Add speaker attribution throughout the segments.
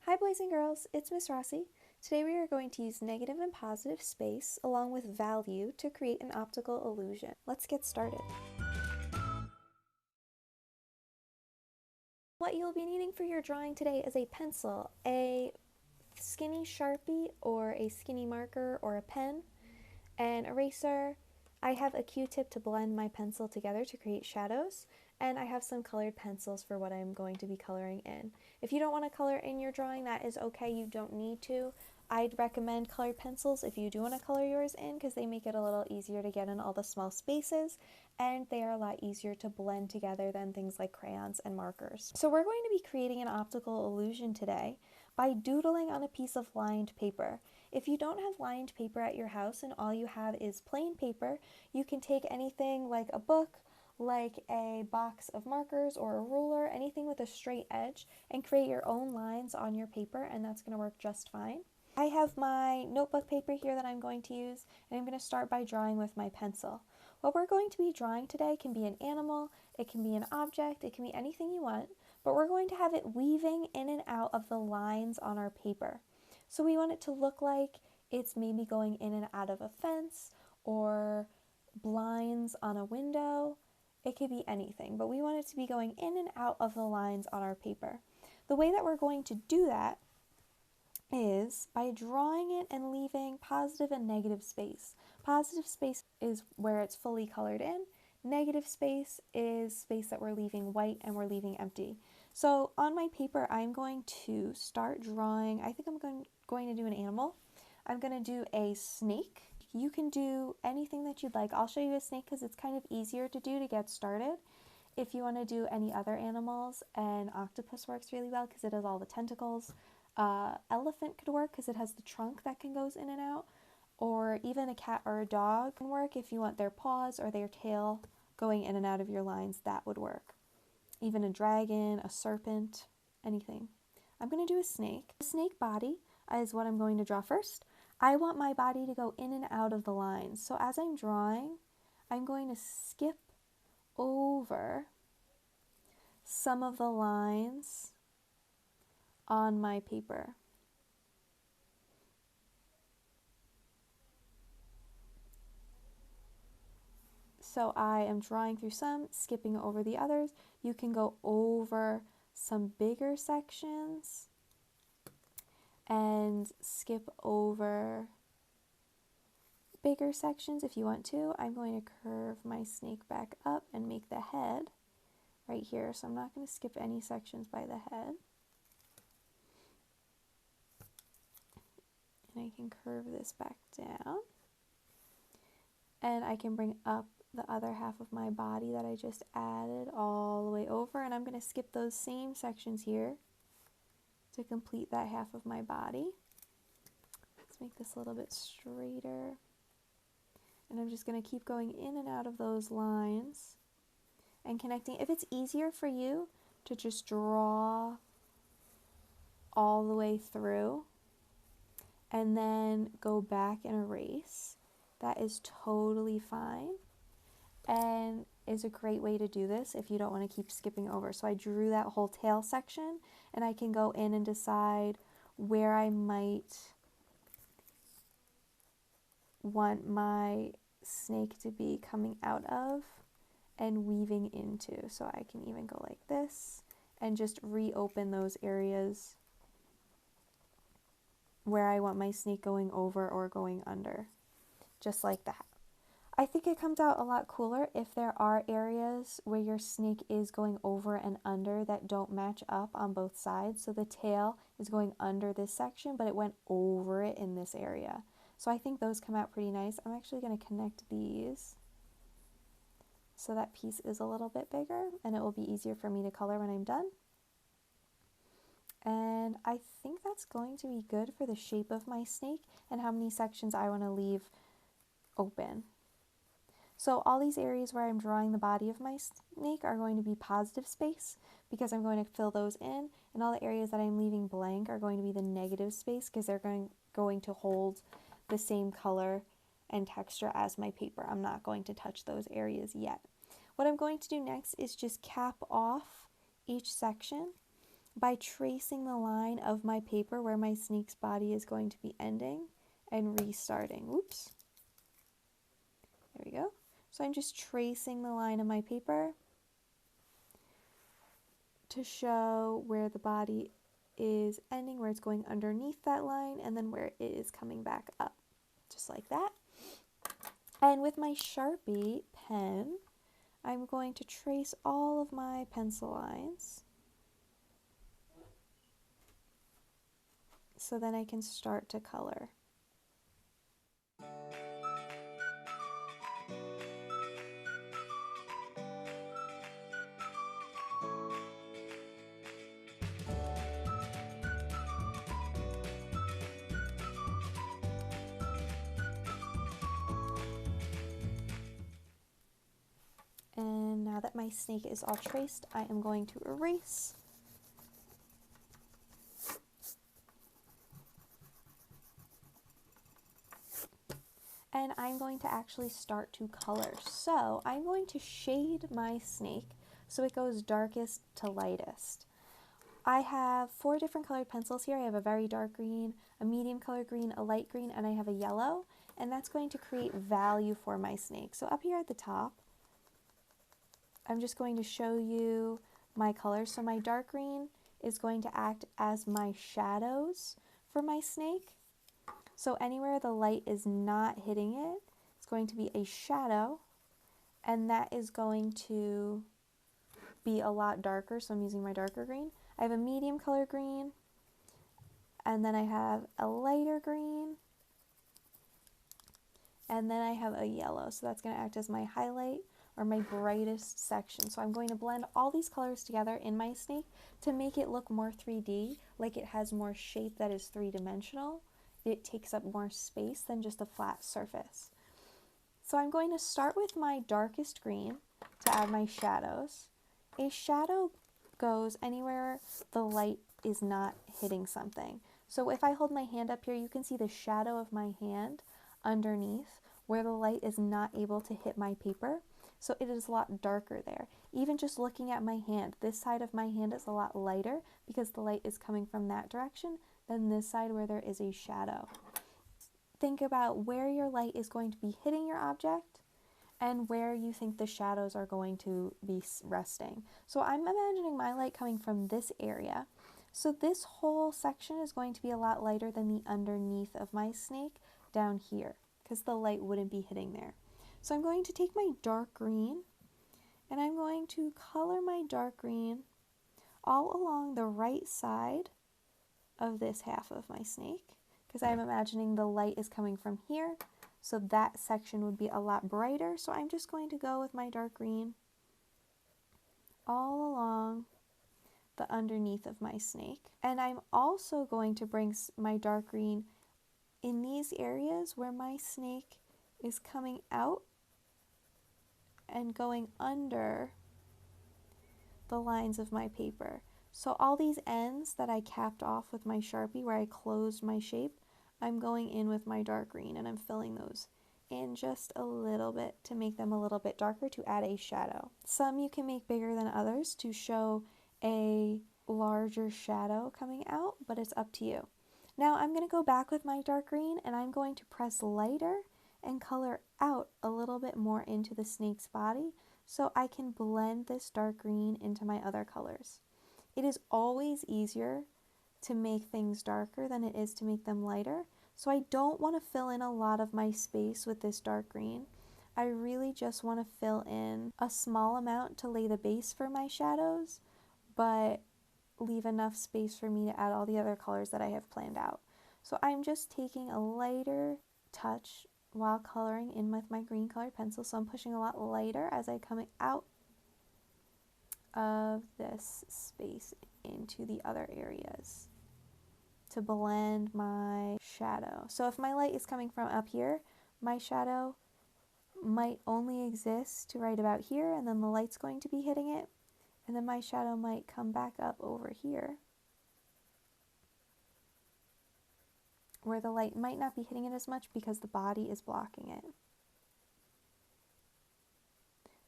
Speaker 1: Hi boys and girls, it's Miss Rossi. Today we are going to use negative and positive space along with value to create an optical illusion. Let's get started. What you'll be needing for your drawing today is a pencil, a skinny Sharpie or a skinny marker or a pen, an eraser. I have a Q-tip to blend my pencil together to create shadows, and I have some colored pencils for what I'm going to be coloring in. If you don't want to color in your drawing, that is okay, you don't need to. I'd recommend colored pencils if you do want to color yours in because they make it a little easier to get in all the small spaces, and they are a lot easier to blend together than things like crayons and markers. So we're going to be creating an optical illusion today by doodling on a piece of lined paper. If you don't have lined paper at your house and all you have is plain paper, you can take anything like a book, like a box of markers or a ruler, anything with a straight edge, and create your own lines on your paper, and that's going to work just fine. I have my notebook paper here that I'm going to use, and I'm going to start by drawing with my pencil. What we're going to be drawing today can be an animal, it can be an object, it can be anything you want, but we're going to have it weaving in and out of the lines on our paper. So we want it to look like it's maybe going in and out of a fence or blinds on a window. It could be anything, but we want it to be going in and out of the lines on our paper. The way that we're going to do that is by drawing it and leaving positive and negative space. Positive space is where it's fully colored in. Negative space is space that we're leaving white and we're leaving empty. So on my paper, I'm going to start drawing, I think I'm going to do an animal. I'm going to do a snake. You can do anything that you'd like. I'll show you a snake because it's kind of easier to do to get started. If you want to do any other animals, an octopus works really well because it has all the tentacles. Elephant could work because it has the trunk that goes in and out. Or even a cat or a dog can work if you want their paws or their tail going in and out of your lines. That would work. Even a dragon, a serpent, anything. I'm going to do a snake. The snake body is what I'm going to draw first. I want my body to go in and out of the lines. So as I'm drawing, I'm going to skip over some of the lines on my paper. So I am drawing through some, skipping over the others. You can go over some bigger sections and skip over bigger sections if you want to. I'm going to curve my snake back up and make the head right here. So I'm not going to skip any sections by the head. And I can curve this back down. And I can bring up the other half of my body that I just added all the way over. And I'm going to skip those same sections here to complete that half of my body. Let's make this a little bit straighter. And I'm just going to keep going in and out of those lines and connecting. If it's easier for you to just draw all the way through and then go back and erase, that is totally fine and is a great way to do this if you don't want to keep skipping over. So I drew that whole tail section, and I can go in and decide where I might want my snake to be coming out of and weaving into. So I can even go like this and just reopen those areas where I want my snake going over or going under, just like that. I think it comes out a lot cooler if there are areas where your snake is going over and under that don't match up on both sides. So the tail is going under this section, but it went over it in this area. So I think those come out pretty nice. I'm actually going to connect these so that piece is a little bit bigger, and it will be easier for me to color when I'm done. And I think that's going to be good for the shape of my snake and how many sections I want to leave open. So all these areas where I'm drawing the body of my snake are going to be positive space because I'm going to fill those in, and all the areas that I'm leaving blank are going to be the negative space because they're going to hold the same color and texture as my paper. I'm not going to touch those areas yet. What I'm going to do next is just cap off each section by tracing the line of my paper where my snake's body is going to be ending and restarting. Whoops. There we go. So I'm just tracing the line of my paper to show where the body is ending, where it's going underneath that line, and then where it is coming back up, just like that. And with my Sharpie pen, I'm going to trace all of my pencil lines so then I can start to color. And now that my snake is all traced, I am going to erase. And I'm going to actually start to color. So I'm going to shade my snake so it goes darkest to lightest. I have 4 different colored pencils here. I have a very dark green, a medium color green, a light green, and I have a yellow. And that's going to create value for my snake. So up here at the top, I'm just going to show you my colors. So my dark green is going to act as my shadows for my snake. So anywhere the light is not hitting it, it's going to be a shadow, and that is going to be a lot darker, so I'm using my darker green. I have a medium color green, and then I have a lighter green, and then I have a yellow, so that's going to act as my highlight or my brightest section. So I'm going to blend all these colors together in my snake to make it look more 3D, like it has more shape that is 3-dimensional. It takes up more space than just a flat surface. So I'm going to start with my darkest green to add my shadows. A shadow goes anywhere the light is not hitting something. So if I hold my hand up here, you can see the shadow of my hand underneath where the light is not able to hit my paper. So it is a lot darker there. Even just looking at my hand, this side of my hand is a lot lighter because the light is coming from that direction than this side where there is a shadow. Think about where your light is going to be hitting your object and where you think the shadows are going to be resting. So I'm imagining my light coming from this area. So this whole section is going to be a lot lighter than the underneath of my snake down here because the light wouldn't be hitting there. So I'm going to take my dark green and I'm going to color my dark green all along the right side of this half of my snake because I'm imagining the light is coming from here, so that section would be a lot brighter. So I'm just going to go with my dark green all along the underneath of my snake, and I'm also going to bring my dark green in these areas where my snake is coming out and going under the lines of my paper. So all these ends that I capped off with my Sharpie where I closed my shape, I'm going in with my dark green and I'm filling those in just a little bit to make them a little bit darker to add a shadow. Some you can make bigger than others to show a larger shadow coming out, but it's up to you. Now I'm going to go back with my dark green and I'm going to press lighter and color out a little bit more into the snake's body so I can blend this dark green into my other colors. It is always easier to make things darker than it is to make them lighter, so I don't want to fill in a lot of my space with this dark green. I really just want to fill in a small amount to lay the base for my shadows, but leave enough space for me to add all the other colors that I have planned out. So I'm just taking a lighter touch while coloring in with my green colored pencil, so I'm pushing a lot lighter as I come out of this space into the other areas to blend my shadow. So if my light is coming from up here, my shadow might only exist to right about here, and then the light's going to be hitting it, and then my shadow might come back up over here where the light might not be hitting it as much because the body is blocking it.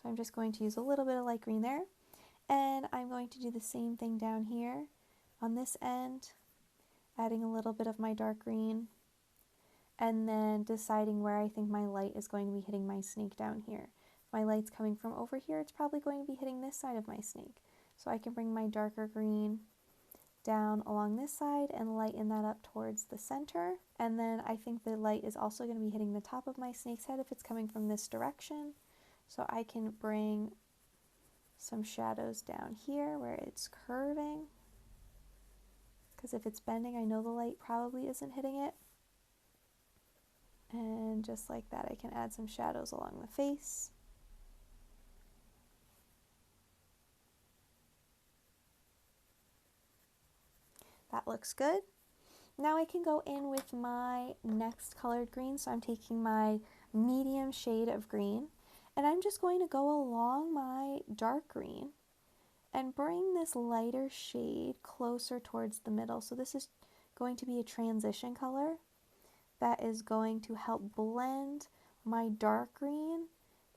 Speaker 1: So I'm just going to use a little bit of light green there, and I'm going to do the same thing down here on this end, adding a little bit of my dark green, and then deciding where I think my light is going to be hitting my snake down here. If my light's coming from over here, it's probably going to be hitting this side of my snake. So I can bring my darker green down along this side and lighten that up towards the center. And then I think the light is also going to be hitting the top of my snake's head if it's coming from this direction. So I can bring some shadows down here where it's curving, because if it's bending, I know the light probably isn't hitting it. And just like that, I can add some shadows along the face. That looks good. Now I can go in with my next colored green. So I'm taking my medium shade of green, and I'm just going to go along my dark green and bring this lighter shade closer towards the middle. So this is going to be a transition color that is going to help blend my dark green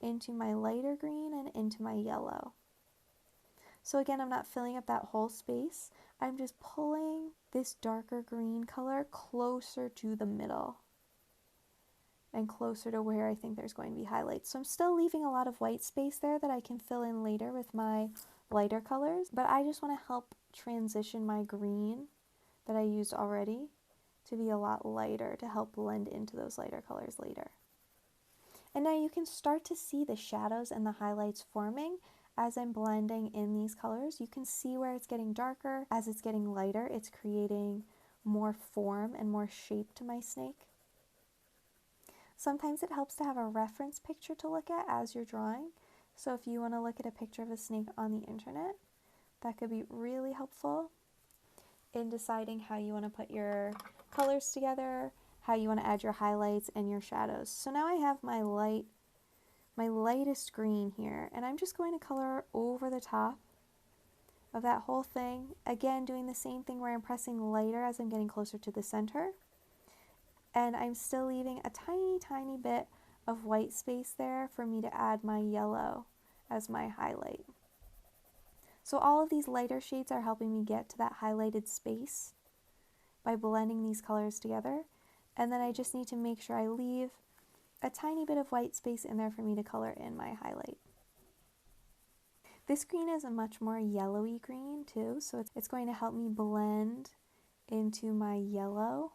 Speaker 1: into my lighter green and into my yellow. So again, I'm not filling up that whole space. I'm just pulling this darker green color closer to the middle and closer to where I think there's going to be highlights. So I'm still leaving a lot of white space there that I can fill in later with my lighter colors, but I just want to help transition my green that I used already to be a lot lighter to help blend into those lighter colors later. And now you can start to see the shadows and the highlights forming as I'm blending in these colors. You can see where it's getting darker. As it's getting lighter, it's creating more form and more shape to my snake. Sometimes it helps to have a reference picture to look at as you're drawing. So if you want to look at a picture of a snake on the internet, that could be really helpful in deciding how you want to put your colors together, how you want to add your highlights and your shadows. So now I have my lightest green here, and I'm just going to color over the top of that whole thing. Again, doing the same thing where I'm pressing lighter as I'm getting closer to the center. And I'm still leaving a tiny, tiny bit of white space there for me to add my yellow as my highlight. So all of these lighter shades are helping me get to that highlighted space by blending these colors together. And then I just need to make sure I leave a tiny bit of white space in there for me to color in my highlight. This green is a much more yellowy green too, so it's going to help me blend into my yellow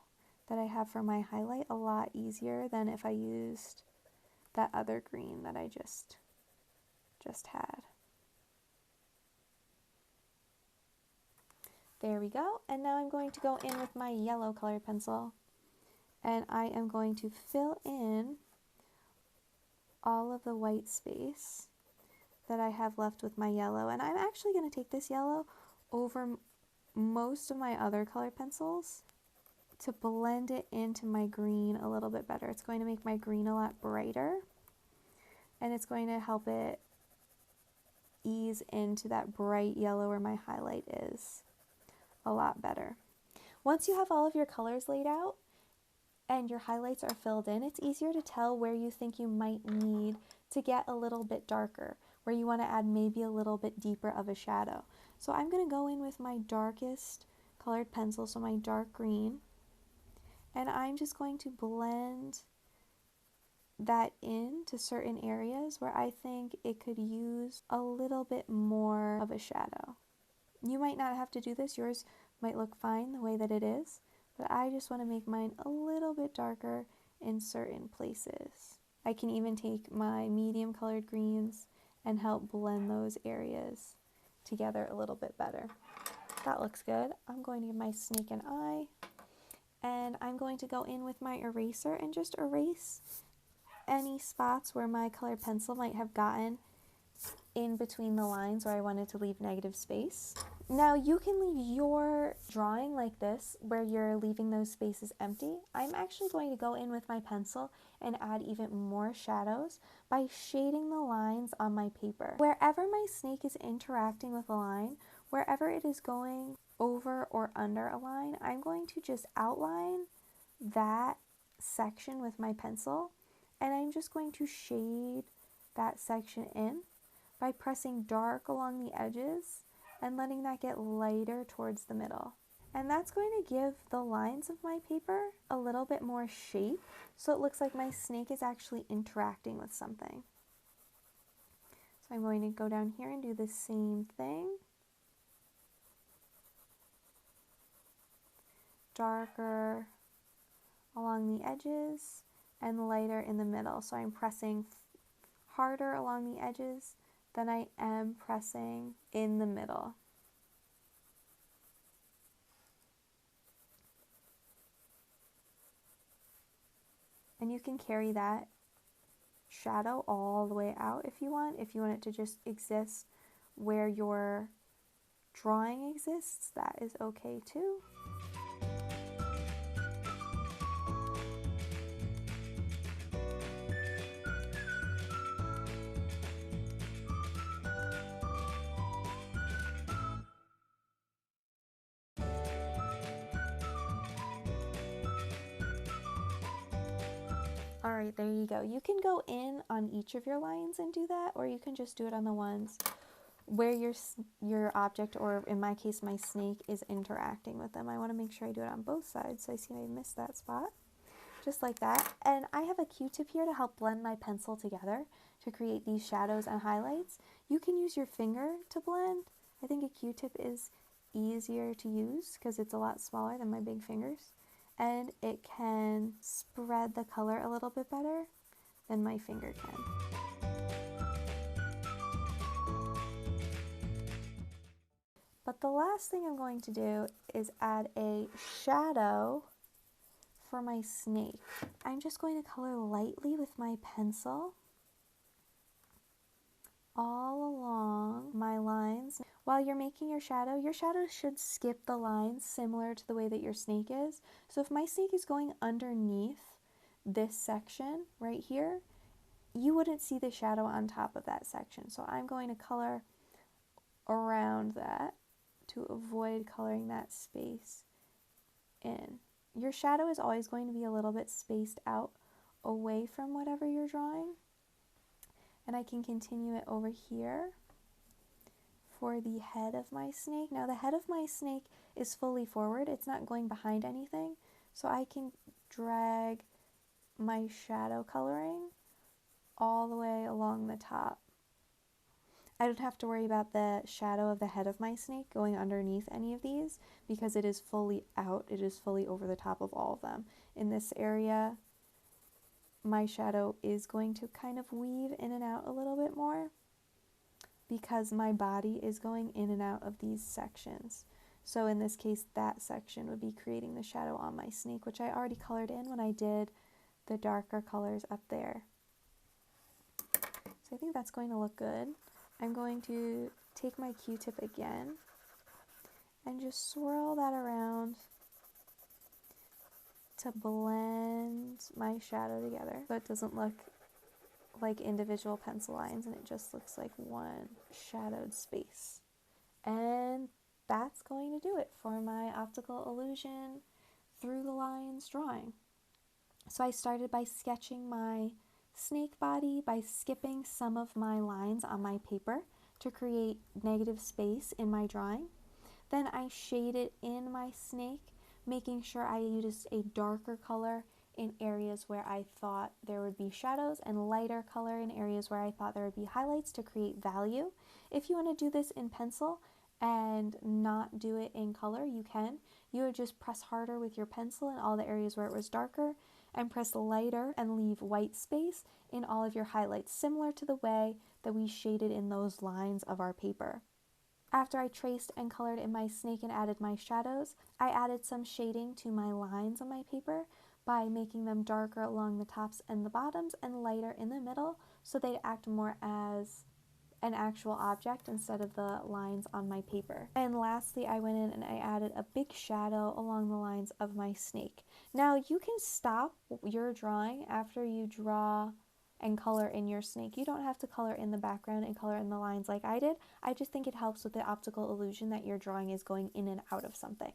Speaker 1: that I have for my highlight a lot easier than if I used that other green that I just had. There we go. And now I'm going to go in with my yellow colored pencil, and I am going to fill in all of the white space that I have left with my yellow. And I'm actually going to take this yellow over most of my other colored pencils to blend it into my green a little bit better. It's going to make my green a lot brighter, and it's going to help it ease into that bright yellow where my highlight is a lot better. Once you have all of your colors laid out and your highlights are filled in, it's easier to tell where you think you might need to get a little bit darker, where you want to add maybe a little bit deeper of a shadow. So I'm going to go in with my darkest colored pencil, so my dark green, and I'm just going to blend that into certain areas where I think it could use a little bit more of a shadow. You might not have to do this, yours might look fine the way that it is, but I just want to make mine a little bit darker in certain places. I can even take my medium colored greens and help blend those areas together a little bit better. That looks good. I'm going to give my snake an eye, and I'm going to go in with my eraser and just erase any spots where my colored pencil might have gotten in between the lines where I wanted to leave negative space. Now you can leave your drawing like this where you're leaving those spaces empty. I'm actually going to go in with my pencil and add even more shadows by shading the lines on my paper. Wherever my snake is interacting with a line, wherever it is going over or under a line, I'm going to just outline that section with my pencil, and I'm just going to shade that section in by pressing dark along the edges and letting that get lighter towards the middle. And that's going to give the lines of my paper a little bit more shape, so it looks like my snake is actually interacting with something. So I'm going to go down here and do the same thing. Darker along the edges and lighter in the middle. So I'm pressing harder along the edges than I am pressing in the middle. And you can carry that shadow all the way out if you want. If you want it to just exist where your drawing exists, that is okay too. All right, there you go. You can go in on each of your lines and do that, or you can just do it on the ones where your object, or in my case, my snake, is interacting with them. I want to make sure I do it on both sides, so I see I missed that spot. Just like that. And I have a Q-tip here to help blend my pencil together to create these shadows and highlights. You can use your finger to blend. I think a Q-tip is easier to use because it's a lot smaller than my big fingers. And it can spread the color a little bit better than my finger can. But the last thing I'm going to do is add a shadow for my snake. I'm just going to color lightly with my pencil all along my lines. While you're making your shadow should skip the lines similar to the way that your snake is. So if my snake is going underneath this section right here, you wouldn't see the shadow on top of that section. So I'm going to color around that to avoid coloring that space in. Your shadow is always going to be a little bit spaced out away from whatever you're drawing. And I can continue it over here for the head of my snake. Now the head of my snake is fully forward. It's not going behind anything. So I can drag my shadow coloring all the way along the top. I don't have to worry about the shadow of the head of my snake going underneath any of these because it is fully out. It is fully over the top of all of them. In this area, my shadow is going to kind of weave in and out a little bit more because my body is going in and out of these sections. So in this case, that section would be creating the shadow on my snake, which I already colored in when I did the darker colors up there. So I think that's going to look good. I'm going to take my Q-tip again and just swirl that around to blend my shadow together so it doesn't look like individual pencil lines and it just looks like one shadowed space. And that's going to do it for my optical illusion through the lines drawing. So I started by sketching my snake body by skipping some of my lines on my paper to create negative space in my drawing. Then I shaded in my snake, making sure I used a darker color in areas where I thought there would be shadows and lighter color in areas where I thought there would be highlights to create value. If you want to do this in pencil and not do it in color, you can. You would just press harder with your pencil in all the areas where it was darker and press lighter and leave white space in all of your highlights, similar to the way that we shaded in those lines of our paper. After I traced and colored in my snake and added my shadows, I added some shading to my lines on my paper by making them darker along the tops and the bottoms and lighter in the middle so they'd act more as an actual object instead of the lines on my paper. And lastly, I went in and I added a big shadow along the lines of my snake. Now you can stop your drawing after you draw and color in your snake. You don't have to color in the background and color in the lines like I did. I just think it helps with the optical illusion that your drawing is going in and out of something.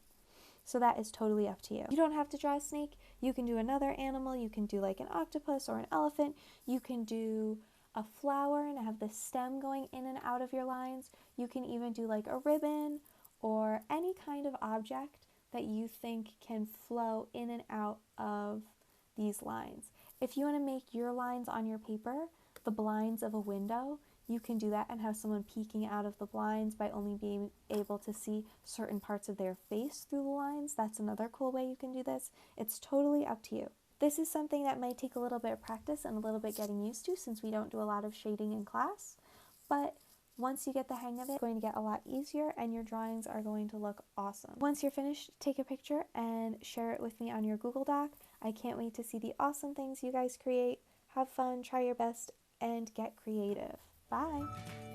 Speaker 1: So that is totally up to you. You don't have to draw a snake. You can do another animal. You can do like an octopus or an elephant. You can do a flower and have the stem going in and out of your lines. You can even do like a ribbon or any kind of object that you think can flow in and out of these lines. If you want to make your lines on your paper the blinds of a window, you can do that and have someone peeking out of the blinds by only being able to see certain parts of their face through the lines. That's another cool way you can do this. It's totally up to you. This is something that might take a little bit of practice and a little bit getting used to since we don't do a lot of shading in class, but once you get the hang of it, it's going to get a lot easier and your drawings are going to look awesome. Once you're finished, take a picture and share it with me on your Google Doc. I can't wait to see the awesome things you guys create. Have fun, try your best, and get creative. Bye!